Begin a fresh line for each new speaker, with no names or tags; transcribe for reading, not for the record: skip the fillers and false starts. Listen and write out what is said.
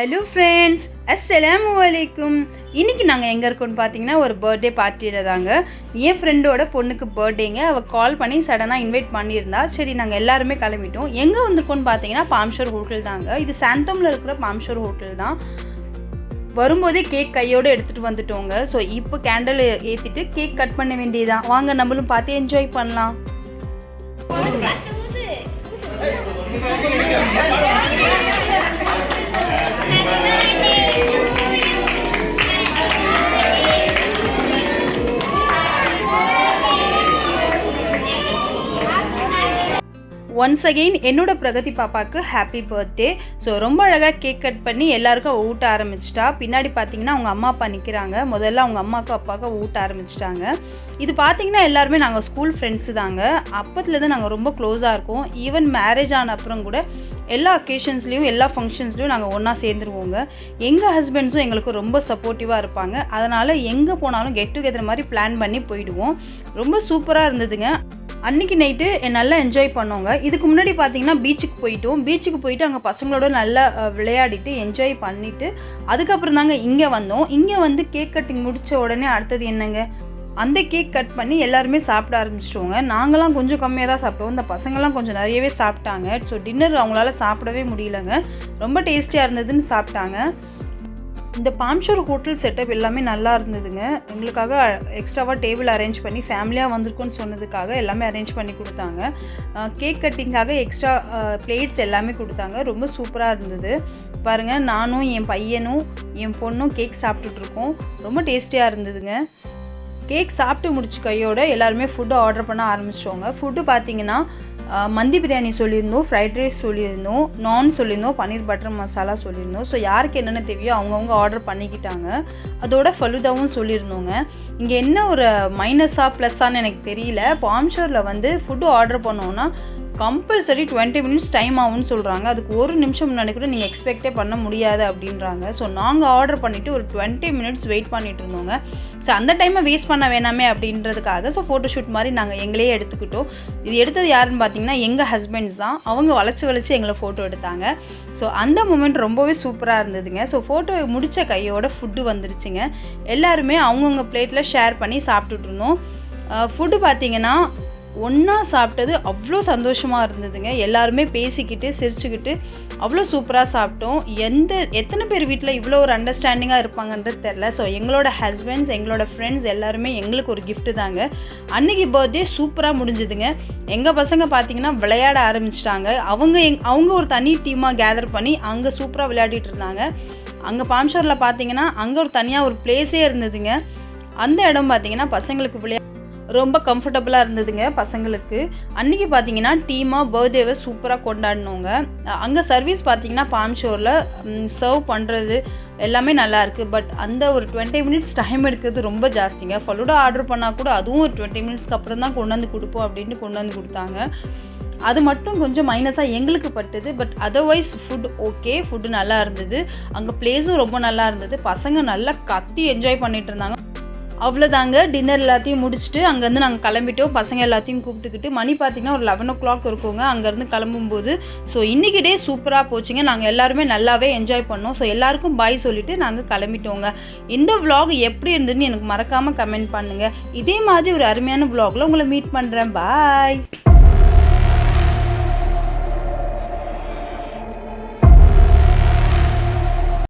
Hello friends, அஸ்ஸலாமு அலைக்கும். இன்றைக்கி நாங்கள் எங்கே இருக்கோன்னு பார்த்தீங்கன்னா ஒரு பர்த்டே பார்ட்டியில் தாங்க. என் ஃப்ரெண்டோட பொண்ணுக்கு பர்த்டேங்க. அவள் கால் பண்ணி சடனாக இன்வைட் பண்ணியிருந்தா. சரி, நாங்கள் எல்லாருமே கிளம்பிட்டோம். எங்கே வந்திருக்கோன்னு பார்த்தீங்கன்னா பாம்ஷோர் ஹோட்டல் தாங்க. இது சாந்தோமில் இருக்கிற பாம்ஷோர் ஹோட்டல் தான். வரும்போதே கேக் கையோடு எடுத்துகிட்டு வந்துட்டோங்க. ஸோ இப்போ கேண்டில் ஏற்றிட்டு கேக் கட் பண்ண வேண்டியதான். வாங்க நம்மளும் பார்த்து என்ஜாய் பண்ணலாம். ஒன்ஸ் அகெயின் என்னோட பிரகதி பாப்பாவுக்கு ஹாப்பி பர்த்டே. ஸோ ரொம்ப அழகாக கேக் கட் பண்ணி எல்லாருக்கும் ஊட்ட ஆரம்பிச்சிட்டா. பின்னாடி பார்த்தீங்கன்னா அவங்க அம்மா அப்பா நிற்கிறாங்க. முதல்ல அவங்க அம்மாவுக்கு அப்பாவுக்கு ஊட்ட ஆரம்பிச்சிட்டாங்க. இது பார்த்தீங்கன்னா எல்லாருமே நாங்கள் ஸ்கூல் ஃப்ரெண்ட்ஸு தாங்க. அப்பத்துலேருந்து நாங்கள் ரொம்ப க்ளோஸாக இருக்கோம். ஈவன் மேரேஜ் ஆன அப்புறம் கூட எல்லா அக்கேஷன்ஸ்லேயும் எல்லா ஃபங்க்ஷன்ஸ்லையும் நாங்கள் ஒன்றா சேர்ந்துருவோங்க. எங்கள் ஹஸ்பண்ட்ஸும் எங்களுக்கு ரொம்ப சப்போர்ட்டிவாக இருப்பாங்க. அதனால் எங்கே போனாலும் கெட் டுகெதர் மாதிரி பிளான் பண்ணி போயிடுவோம். ரொம்ப சூப்பராக இருந்ததுங்க. அன்றைக்கி நைட்டு நல்லா என்ஜாய் பண்ணோங்க. இதுக்கு முன்னாடி பார்த்தீங்கன்னா பீச்சுக்கு போயிட்டு அங்கே பசங்களோட நல்லா விளையாடிட்டு என்ஜாய் பண்ணிவிட்டு அதுக்கப்புறம் தாங்க இங்கே வந்தோம். இங்கே வந்து கேக் கட்டிங் முடித்த உடனே அடுத்தது என்னங்க, அந்த கேக் கட் பண்ணி எல்லாருமே சாப்பிட ஆரம்பிச்சிட்டோங்க. நாங்களாம் கொஞ்சம் கம்மியாக தான் சாப்பிட்டோம். இந்த பசங்கள்லாம் கொஞ்சம் நிறையவே சாப்பிட்டாங்க. ஸோ டின்னர் அவங்களால சாப்பிடவே முடியலங்க. ரொம்ப டேஸ்டியாக இருந்ததுன்னு சாப்பிட்டாங்க. இந்த பாம்ஷோர் ஹோட்டல் செட்டப் எல்லாமே நல்லா இருந்ததுங்க. எங்களுக்காக எக்ஸ்ட்ராவாக டேபிள் அரேஞ்ச் பண்ணி ஃபேமிலியாக வந்திருக்கோன்னு சொன்னதுக்காக எல்லாமே அரேஞ்ச் பண்ணி கொடுத்தாங்க. கேக் கட்டிங்காக எக்ஸ்ட்ரா பிளேட்ஸ் எல்லாமே கொடுத்தாங்க. ரொம்ப சூப்பராக இருந்தது. பாருங்கள், நானும் என் பையனும் என் பொண்ணும் கேக் சாப்பிட்டுட்ருக்கோம். ரொம்ப டேஸ்டியாக இருந்ததுங்க. கேக் சாப்பிட்டு முடிச்ச கையோடு எல்லாருமே ஃபுட்டு ஆர்டர் பண்ண ஆரம்பிச்சிட்டோங்க. ஃபுட்டு பார்த்திங்கன்னா மந்தி பிரியாணி சொல்லியிருந்தோம், ஃப்ரைட் ரைஸ் சொல்லியிருந்தோம், நான் சொல்லியிருந்தோம், பன்னீர் பட்டர் மசாலா சொல்லியிருந்தோம். ஸோ யாருக்கு என்னென்ன தேவையோ அவங்கவுங்க ஆர்டர் பண்ணிக்கிட்டாங்க. அதோட ஃபலூதாவும் சொல்லியிருந்தோங்க. இங்கே என்ன ஒரு மைனஸாக ப்ளஸ்ஸான்னு எனக்கு தெரியல. பாம்ஷோரில் வந்து ஃபுட்டு ஆர்டர் பண்ணோன்னா கம்பல்சரி 20 மினிட்ஸ் டைம் ஆகும்னு சொல்கிறாங்க. அதுக்கு ஒரு நிமிஷம் முன்னாடி கூட நீங்கள் எக்ஸ்பெக்டே பண்ண முடியாது அப்படின்றாங்க. ஸோ நாங்கள் ஆர்டர் பண்ணிவிட்டு ஒரு 20 மினிட்ஸ் வெயிட் பண்ணிகிட்டு இருந்தோங்க. ஸோ அந்த டைமை வேஸ்ட் பண்ண வேணாமே அப்படின்றதுக்காக ஸோ ஃபோட்டோஷூட் மாதிரி நாங்கள் எங்களையே எடுத்துக்கிட்டோம். இது எடுத்தது யாருன்னு பார்த்தீங்கன்னா எங்கள் ஹஸ்பண்ட்ஸ் தான். அவங்க வளைச்சி எங்களை ஃபோட்டோ எடுத்தாங்க. ஸோ அந்த மூமெண்ட் ரொம்பவே சூப்பராக இருந்ததுங்க. ஸோ ஃபோட்டோ முடித்த கையோட ஃபுட்டு வந்துருச்சுங்க. எல்லாருமே அவங்கவுங்க பிளேட்டில் ஷேர் பண்ணி சாப்பிட்டுட்டு இருந்தோம். ஃபுட்டு பார்த்திங்கன்னா ஒன்றா சாப்பிட்டது அவ்வளோ சந்தோஷமாக இருந்ததுங்க. எல்லாருமே பேசிக்கிட்டு சிரிச்சுக்கிட்டு அவ்வளோ சூப்பராக சாப்பிட்டோம். எத்தனை பேர் வீட்டில் இவ்வளோ ஒரு அண்டர்ஸ்டாண்டிங்காக இருப்பாங்கன்றது தெரில. ஸோ எங்களோட ஹஸ்பண்ட்ஸ், எங்களோட ஃப்ரெண்ட்ஸ் எல்லாருமே எங்களுக்கு ஒரு கிஃப்ட்டு தாங்க. அன்றைக்கி பர்த்டே சூப்பராக முடிஞ்சுதுங்க. எங்கள் பசங்க பார்த்திங்கன்னா விளையாட ஆரம்பிச்சிட்டாங்க. அவங்க ஒரு தனி டீமாக கேதர் பண்ணி அங்கே சூப்பராக விளையாடிட்டு இருந்தாங்க. அங்கே பாம்ஷோரில் பார்த்திங்கன்னா அங்கே ஒரு தனியாக ஒரு பிளேஸே இருந்ததுங்க. அந்த இடம் பார்த்திங்கன்னா பசங்களுக்கு ரொம்ப கம்ஃபர்டபுளாக இருந்ததுங்க பசங்களுக்கு. அன்றைக்கி பார்த்தீங்கன்னா டீமாக பர்த்டேவை சூப்பராக கொண்டாடினோங்க. அங்கே சர்வீஸ் பார்த்திங்கன்னா பாம்ஷோரில் சர்வ் பண்ணுறது எல்லாமே நல்லாயிருக்கு. பட் அந்த ஒரு 20 மினிட்ஸ் டைம் எடுக்கிறது ரொம்ப ஜாஸ்திங்க. ஃபலூடா ஆர்டர் பண்ணால் கூட அதுவும் ஒரு 20 மினிட்ஸ்க்கு அப்புறம் தான் கொண்டு வந்து கொடுப்போம் அப்படின்ட்டு கொண்டு வந்து கொடுத்தாங்க. அது மட்டும் கொஞ்சம் மைனஸாக எங்களுக்கு பட்டுது. பட் அதர்வைஸ் ஃபுட்டு நல்லா இருந்தது. அங்கே பிளேஸும் ரொம்ப நல்லா இருந்தது. பசங்க நல்லா கத்தி என்ஜாய் பண்ணிகிட்டு இருந்தாங்க. அவ்வளோதாங்க. டின்னர் எல்லாத்தையும் முடிச்சுட்டு அங்கேருந்து நாங்கள் கிளம்பிட்டோம். பசங்க எல்லாத்தையும் கூப்பிட்டுக்கிட்டு மணி பார்த்திங்கன்னா ஒரு 11 o'clock இருக்குங்க அங்கேருந்து கிளம்பும்போது. ஸோ இன்றைக்கி டே சூப்பராக போச்சுங்க. நாங்கள் எல்லாருமே நல்லாவே என்ஜாய் பண்ணோம். ஸோ எல்லாருக்கும் பாய் சொல்லிவிட்டு நாங்கள் கிளம்பிட்டோங்க. இந்த vlog எப்படி இருந்ததுன்னு எனக்கு மறக்காமல் கமெண்ட் பண்ணுங்கள். இதே மாதிரி ஒரு அருமையான vlogல உங்களை மீட் பண்ணுறேன். பாய்.